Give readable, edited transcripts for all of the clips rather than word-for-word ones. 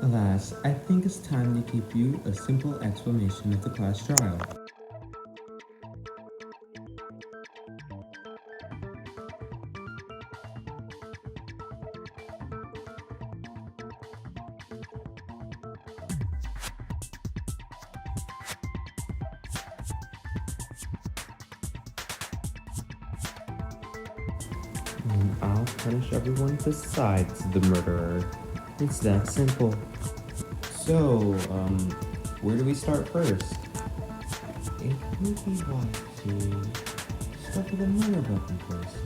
Alas, I think it's time to give you a simple explanation of the class trial. I'll punish everyone besides the murderer. It's that simple. So, where do we start first? It would be wise to start with a murder weapon first.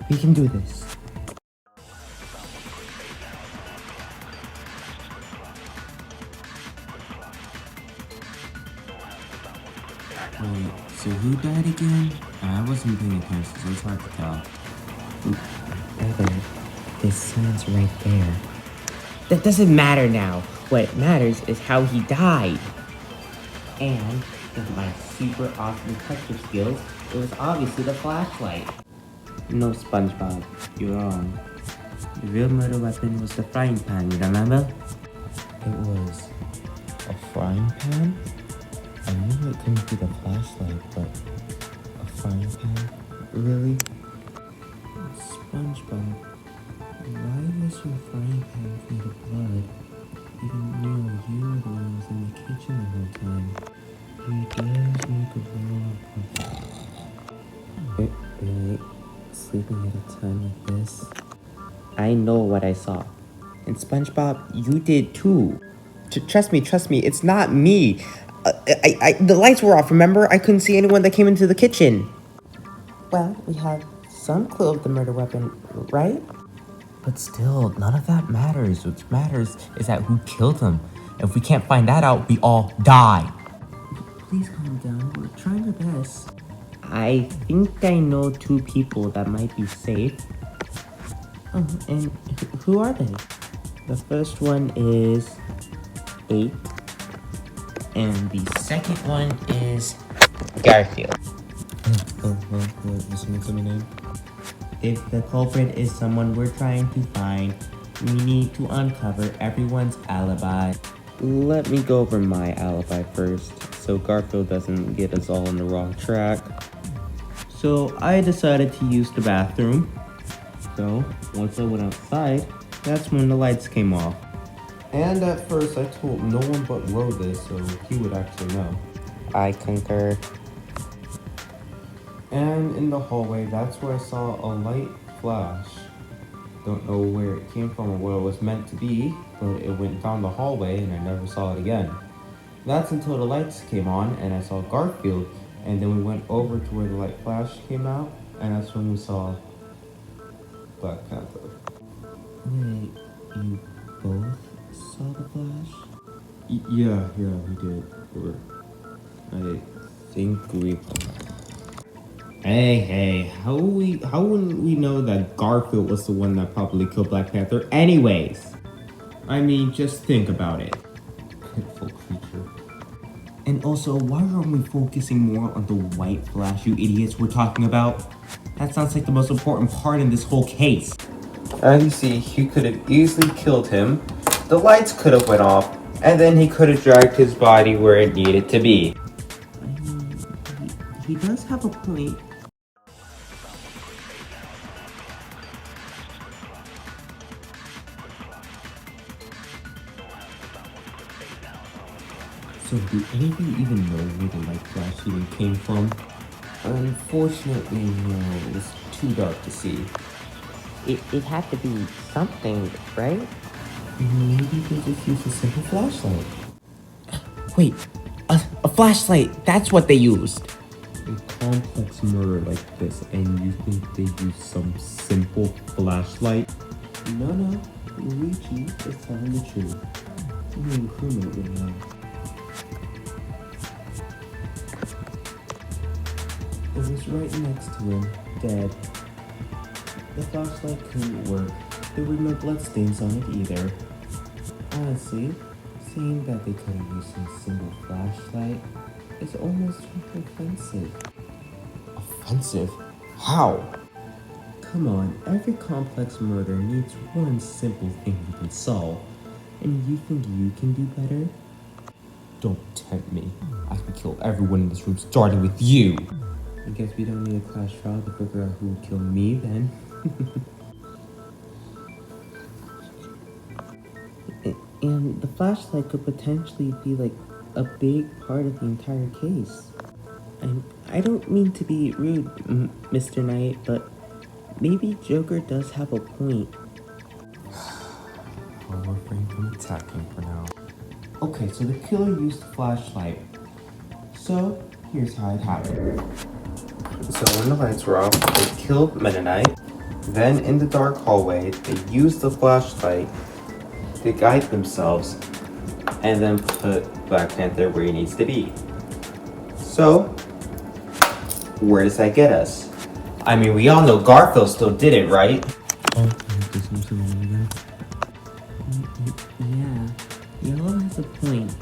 We can do this. Wait, so who died again? I wasn't paying attention, so it's hard to tell. Brother, this signs right there. That doesn't matter now. What matters is how he died. And with my super awesome detective skills, it was obviously the flashlight. No, SpongeBob, you're wrong. The real murder weapon was the frying pan, you remember? It was a frying pan? I knew it couldn't be the flashlight, but a frying pan? Really? SpongeBob, why was your frying pan made of blood? Even though you were the one who was in the kitchen the whole time. You dares me to blow up. Really? Sleeping at a time like this? I know what I saw. And SpongeBob, you did too. Trust me, it's not me. The lights were off, remember? I couldn't see anyone that came into the kitchen. Well, we have some clue of the murder weapon, right? But still, none of that matters. What matters is that who killed him. If we can't find that out, we all die. Please calm down. We're trying our best. I think I know two people that might be safe. And who are they? The first one is 8. And the second one is Garfield. What's the name? If the culprit is someone we're trying to find, we need to uncover everyone's alibi. Let me go over my alibi first, so Garfield doesn't get us all on the wrong track. So I decided to use the bathroom. So once I went outside, that's when the lights came off. And at first I told no one but Ro this, so he would actually know. I concur. And in the hallway, that's where I saw a light flash. Don't know where it came from or what it was meant to be, but it went down the hallway and I never saw it again. That's until the lights came on and I saw Garfield, and then we went over to where the light flash came out, and that's when we saw Black Panther. Wait, you both saw the flash? Yeah, we did. I think we... Hey, how wouldn't we know that Garfield was the one that probably killed Black Panther anyways? I mean, just think about it. Pitiful creature. And also, why aren't we focusing more on the white flash you idiots were talking about? That sounds like the most important part in this whole case. As you see, he could have easily killed him, the lights could have went off, and then he could have dragged his body where it needed to be. I mean, he does have a point. So do any of you even know where the light flash even came from? Unfortunately, no, it was too dark to see. It had to be something, right? Maybe they just used a simple flashlight. Wait, a flashlight, that's what they used. A complex murder like this, and you think they used some simple flashlight? No, Luigi is telling the truth. You incriminate me now. It was right next to him, dead. The flashlight couldn't work. There were no bloodstains on it either. Honestly, saying that they could have used a single flashlight is almost offensive. Offensive? How? Come on, every complex murder needs one simple thing you can solve. And you think you can do better? Don't tempt me. I can kill everyone in this room, starting with you. I guess we don't need a class trial to figure out who would kill me then. And the flashlight could potentially be like a big part of the entire case. And I don't mean to be rude, Mr. Knight, but maybe Joker does have a point. I'll refrain from attacking for now. Okay, so the killer used the flashlight. So, here's how it happened. So when the lights were off, they killed Mennonite. Then in the dark hallway, they used the flashlight to guide themselves and then put Black Panther where he needs to be. So, where does that get us? I mean, we all know Garfield still did it, right? Oh, yeah, Yellow has a point.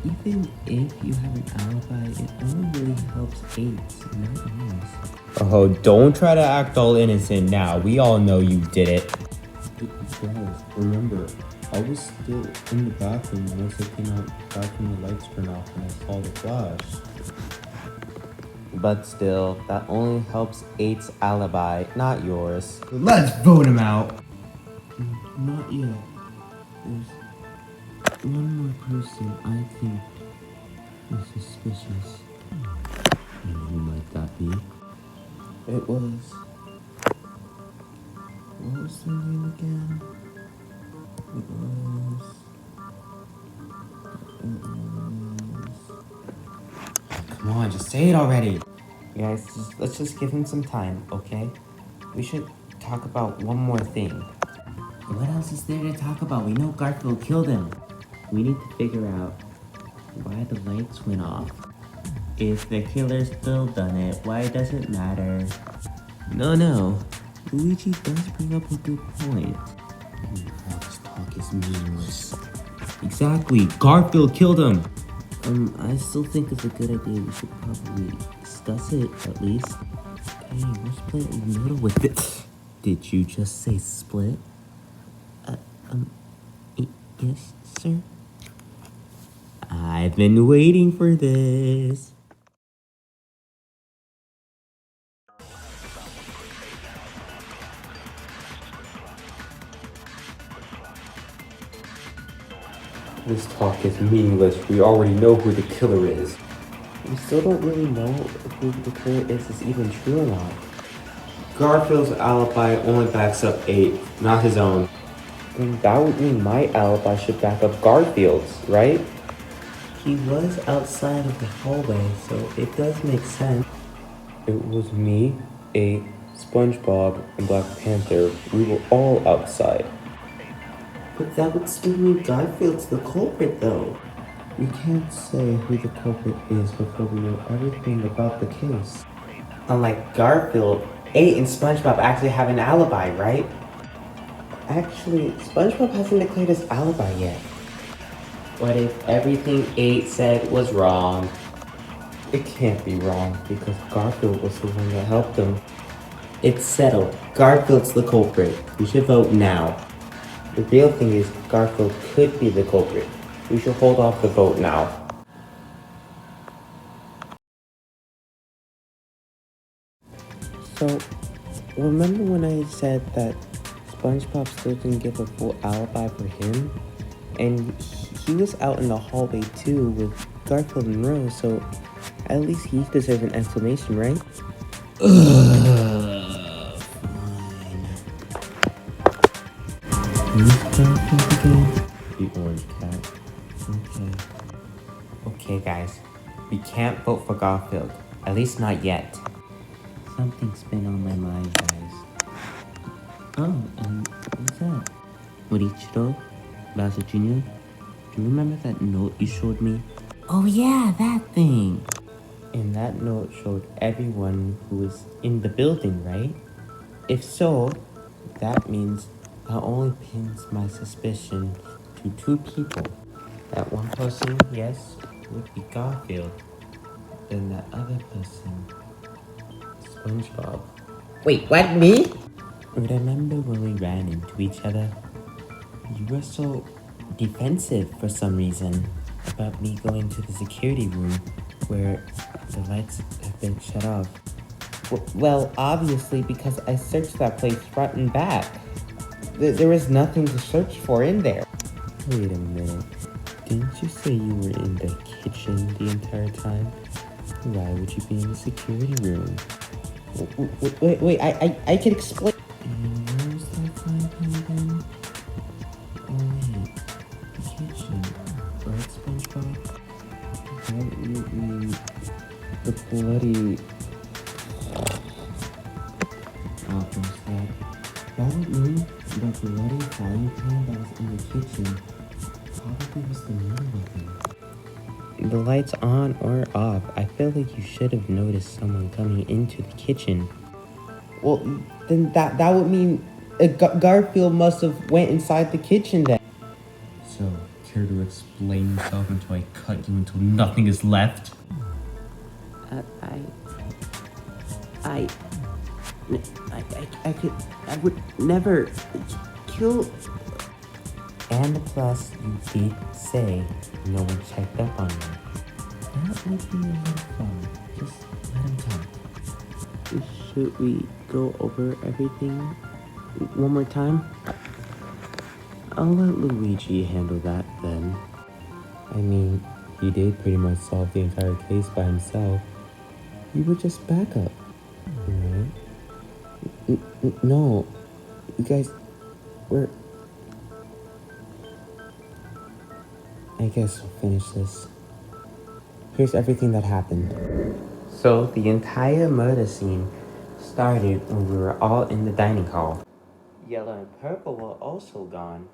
Even if you have an alibi, it only really helps Ace, not us. Oh, don't try to act all innocent now. We all know you did it. Guys, remember, I was still in the bathroom once I came out back when the lights turned off and I saw the flash. But still, that only helps 8's alibi, not yours. Let's vote him out! Not yet. There's one more person I think is suspicious. And who might that be? It was... What was their name again? It was... Come on, just say it already. Guys, let's just give him some time, okay? We should talk about one more thing. What else is there to talk about? We know Garfield killed him. We need to figure out why the lights went off. If the killer's still done it, why does it matter? No. Luigi does bring up a good point. All this talk is meaningless. Exactly, Garfield killed him! I still think it's a good idea. We should probably discuss it, at least. Hey, we're split in the middle with it. Did you just say split? Yes, sir? I've been waiting for this. This talk is meaningless. We already know who the killer is. We still don't really know if who the killer is even true or not. Garfield's alibi only backs up 8, not his own. Then that would mean my alibi should back up Garfield's, right? He was outside of the hallway, so it does make sense. It was me, 8, SpongeBob, and Black Panther. We were all outside. But that would still mean Garfield's the culprit, though. We can't say who the culprit is before we know everything about the case. Unlike Garfield, 8 and SpongeBob actually have an alibi, right? Actually, SpongeBob hasn't declared his alibi yet. What if everything 8 said was wrong? It can't be wrong because Garfield was the one that helped him. It's settled. Garfield's the culprit. We should vote now. The real thing is Garfield could be the culprit. We should hold off the vote now. So, remember when I said that SpongeBob still didn't give a full alibi for him? And he was out in the hallway too with Garfield and Rose, so at least he deserves an explanation, right? Fine. The orange cat. Okay. Okay, guys. We can't vote for Garfield. At least not yet. Something's been on my mind, guys. Oh, and what's that? Morichiro? Bowser Jr.? Do you remember that note you showed me? Oh yeah, that thing! And that note showed everyone who was in the building, right? If so, that means that only pins my suspicion to two people. That one person, yes, would be Garfield. Then that other person, SpongeBob. Wait, what, me? Remember when we ran into each other? You were so defensive for some reason about me going to the security room where the lights have been shut off. Well, obviously, because I searched that place front and back. There was nothing to search for in there. Wait a minute. Didn't you say you were in the kitchen the entire time? Why would you be in the security room? Wait, I can explain. And where's that flying again? Oh wait, the kitchen. Right, SpongeBob? That would mean the bloody... Almost that. That would mean the bloody frying pan that was in the kitchen probably was the murder weapon. The lights on or off, I feel like you should have noticed someone coming into the kitchen. Well, then that would mean Garfield must have went inside the kitchen then. So, care to explain yourself until I cut you until nothing is left? I I would never kill. And plus, you did say no one checked up on you. That would be a little fun. Just let him talk. Should we go over everything one more time? I'll let Luigi handle that then. I mean, he did pretty much solve the entire case by himself. You were just backup, right? No, you guys were. I guess we'll finish this. Here's everything that happened. So, the entire murder scene started when we were all in the dining hall. Yellow and purple were also gone,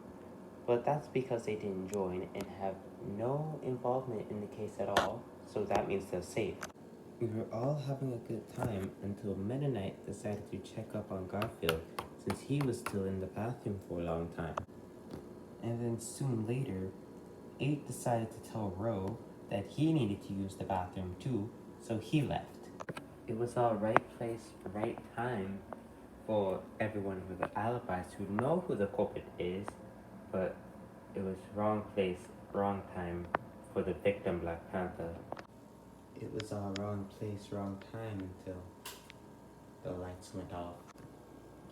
but that's because they didn't join and have no involvement in the case at all, so that means they're safe. We were all having a good time until Meta Knight decided to check up on Garfield since he was still in the bathroom for a long time. And then soon later, 8 decided to tell Ro that he needed to use the bathroom too, so he left. It was all right place, right time for everyone with alibis to know who the culprit is, but it was wrong place, wrong time for the victim, Black Panther. It was all wrong place, wrong time until the lights went off.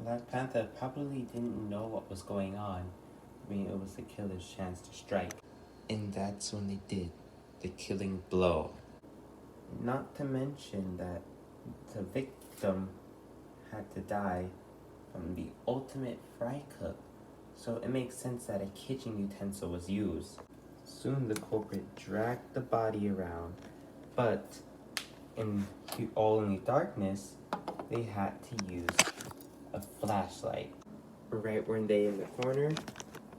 Black Panther probably didn't know what was going on. I mean, it was the killer's chance to strike. And that's when they did the killing blow. Not to mention that the victim had to die from the ultimate fry cook, so it makes sense that a kitchen utensil was used. Soon the culprit dragged the body around, but in all in the darkness, they had to use a flashlight. Right when they in the corner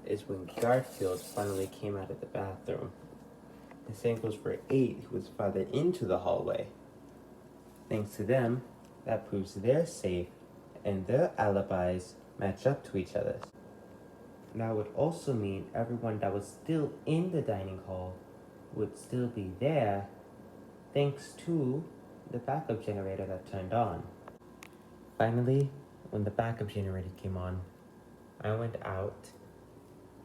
is when Garfield finally came out of the bathroom. The same goes for 8, who was farther into the hallway. Thanks to them, that proves they're safe and their alibis match up to each other's. That would also mean everyone that was still in the dining hall would still be there thanks to the backup generator that turned on. Finally, when the backup generator came on, I went out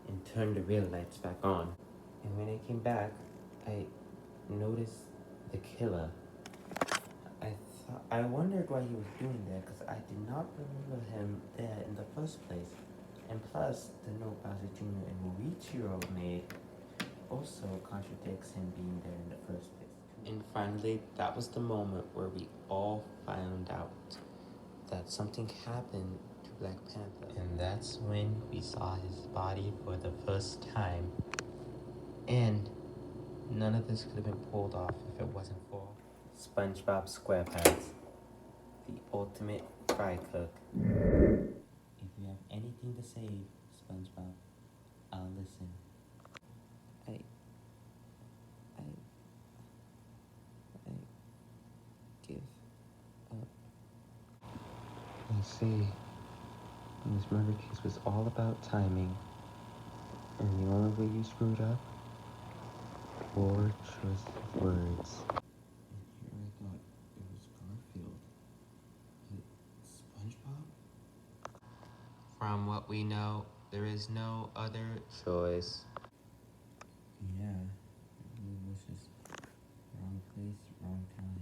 and turned the real lights back on. And when I came back, I noticed the killer. I wondered what he was doing there because I did not remember him there in the first place. And plus, the note Bowser Jr. and Muichiro made also contradicts him being there in the first place. And finally, that was the moment where we all found out that something happened to Black Panther. And that's when we saw his body for the first time. And none of this could have been pulled off if it wasn't for SpongeBob SquarePants, the ultimate fry cook. If you have anything to say, SpongeBob, I'll listen. I give up. I see. This murder case was all about timing. And the only way you screwed up? Poor choice of words. And here I thought it was Garfield. But SpongeBob? From what we know, there is no other choice. Yeah, it was just wrong place, wrong time.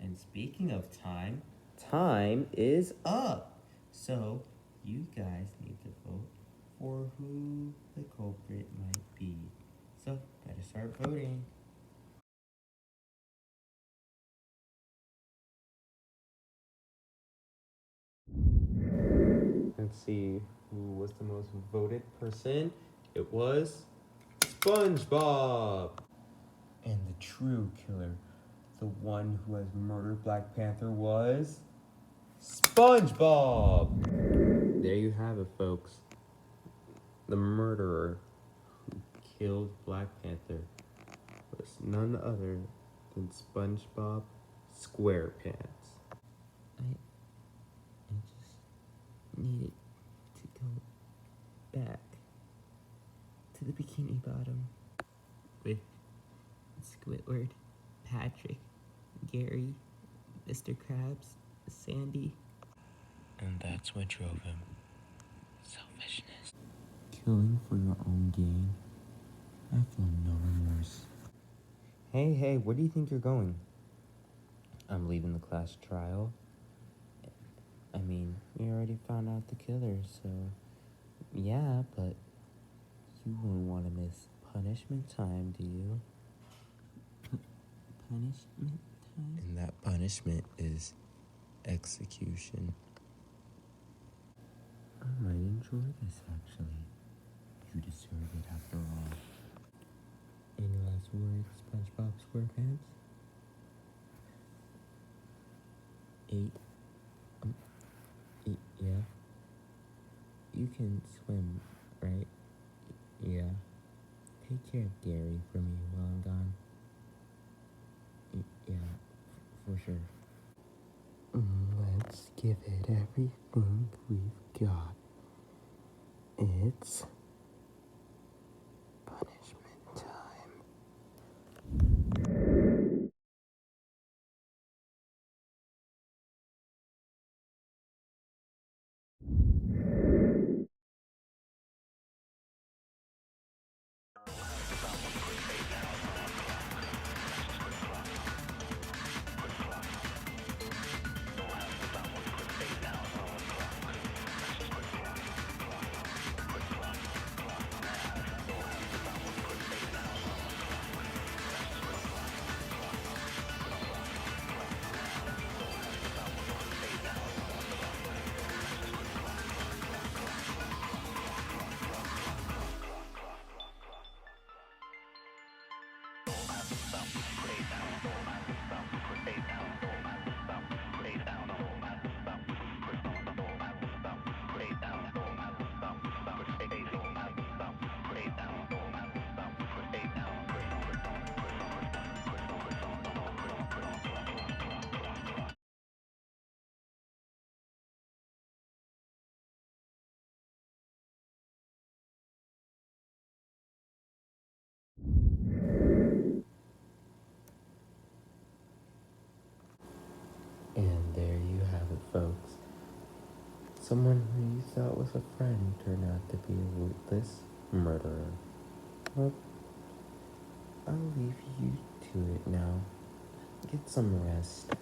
And speaking of time, time is up. So you guys need to vote for who the culprit might be. So better start voting. Let's see who was the most voted person. It was SpongeBob. And the true killer, the one who has murdered Black Panther, was SpongeBob. There you have it, folks. The murderer who killed Black Panther was none other than SpongeBob SquarePants. I just needed to go back to the Bikini Bottom with Squidward, Patrick, Gary, Mr. Krabs, Sandy. And that's what drove him. Selfishness. Killing for your own gain. I feel no remorse. Hey, where do you think you're going? I'm leaving the class trial. I mean, we already found out the killer, so yeah, but you wouldn't want to miss punishment time, do you? Punishment time? And that punishment is execution. I might enjoy this, actually. You deserve it after all. Any last words, SpongeBob SquarePants? 8. Yeah. You can swim, right? Yeah. Take care of Gary for me while I'm gone. Yeah, for sure. Let's give it everything we've got. It's punishment time. And there you have it, folks. Someone who you thought was a friend turned out to be a ruthless murderer. Well, I'll leave you to it now. Get some rest.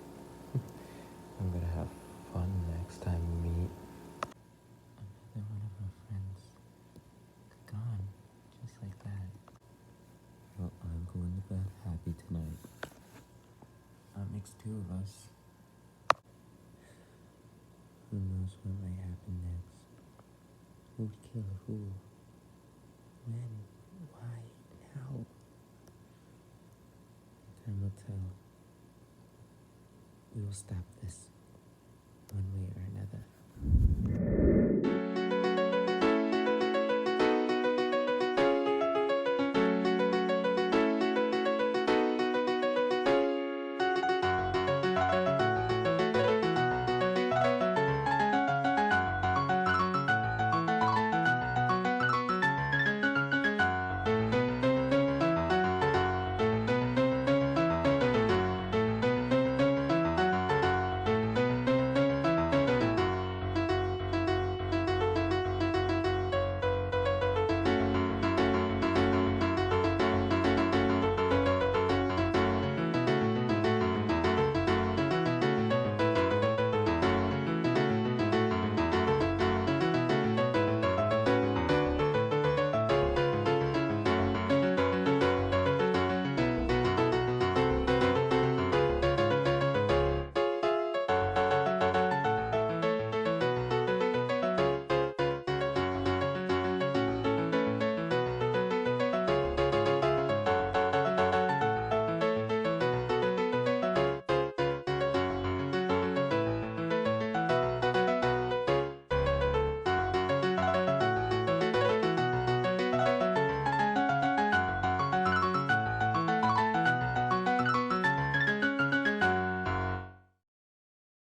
I'm gonna have fun next time we meet. Another one of my friends gone, just like that. Well, I'm going to bed happy tonight. That makes 2 of us. Who knows what might happen next? Who'd kill who? When? Why? How? Time will tell. We will stop this, one way or another.